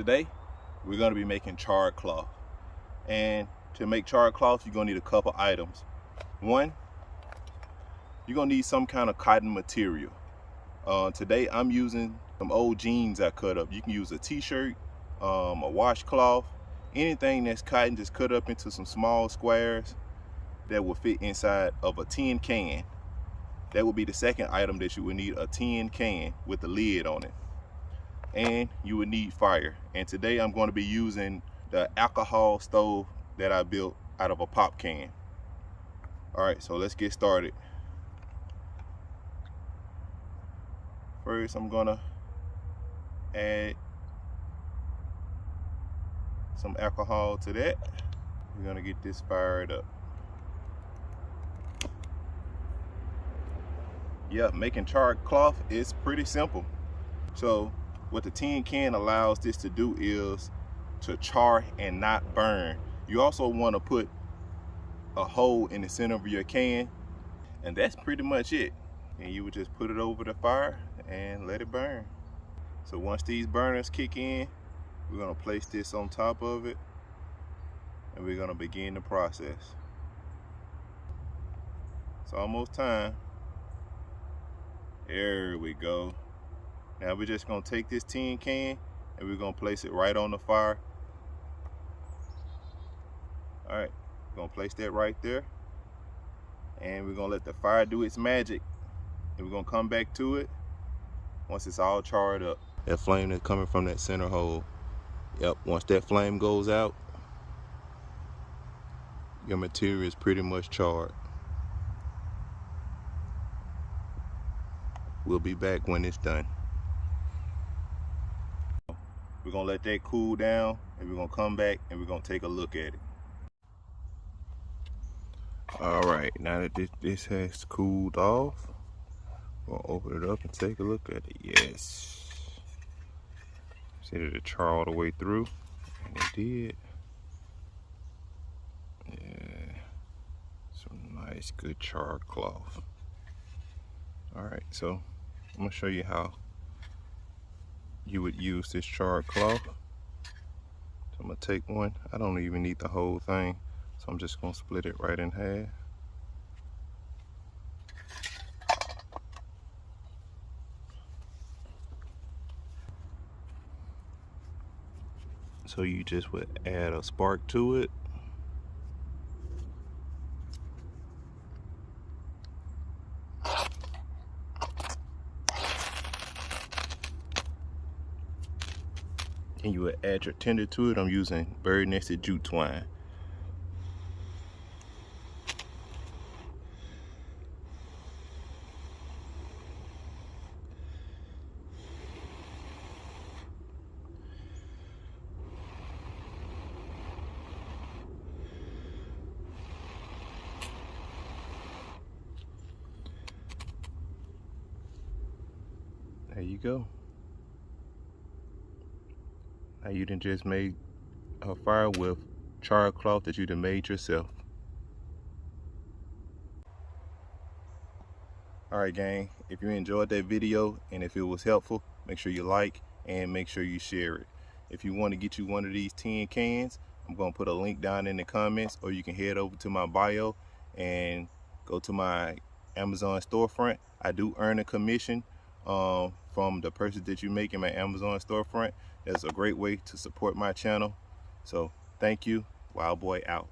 Today we're going to be making char cloth, and to make char cloth you're going to need a couple items. One, you're going to need some kind of cotton material. Today I'm using some old jeans I cut up. You can use a t-shirt, a washcloth, anything that's cotton, just cut up into some small squares that will fit inside of a tin can. That would be the second item that you would need, a tin can with a lid on it. And you would need fire. And today I'm going to be using the alcohol stove that I built out of a pop can. Alright, so let's get started. First I'm gonna add some alcohol to that. We're gonna get this fired up. Yeah, making char cloth is pretty simple. So what the tin can allows this to do is to char and not burn. You also want to put a hole in the center of your can, and that's pretty much it. And you would just put it over the fire and let it burn. So once these burners kick in, we're going to place this on top of it, and we're going to begin the process. It's almost time. There we go. Now we're just going to take this tin can and we're going to place it right on the fire. Alright, we're going to place that right there, and we're going to let the fire do its magic, and we're going to come back to it once it's all charred up. That flame that's coming from that center hole, yep, once that flame goes out, your material is pretty much charred. We'll be back when it's done. We're gonna let that cool down, and we're gonna come back and we're gonna take a look at it. All right, now that this has cooled off, we'll open it up and take a look at it. Yes, see that it char all the way through, and it did. Yeah, some nice good char cloth. All right, so I'm gonna show you how you would use this char cloth. So I'm gonna take one. I don't even need the whole thing, so I'm just gonna split it right in half. So you just would add a spark to it. And you would add your tinder to it. I'm using bird nested jute twine. There you go. Now you done just made a fire with char cloth that you done made yourself. Alright gang, if you enjoyed that video and if it was helpful, make sure you like and make sure you share it. If you want to get you one of these tin cans, I'm going to put a link down in the comments, or you can head over to my bio and go to my Amazon storefront. I do earn a commission from the purchase that you make in my Amazon storefront. That's a great way to support my channel. So thank you. Wild Boy out.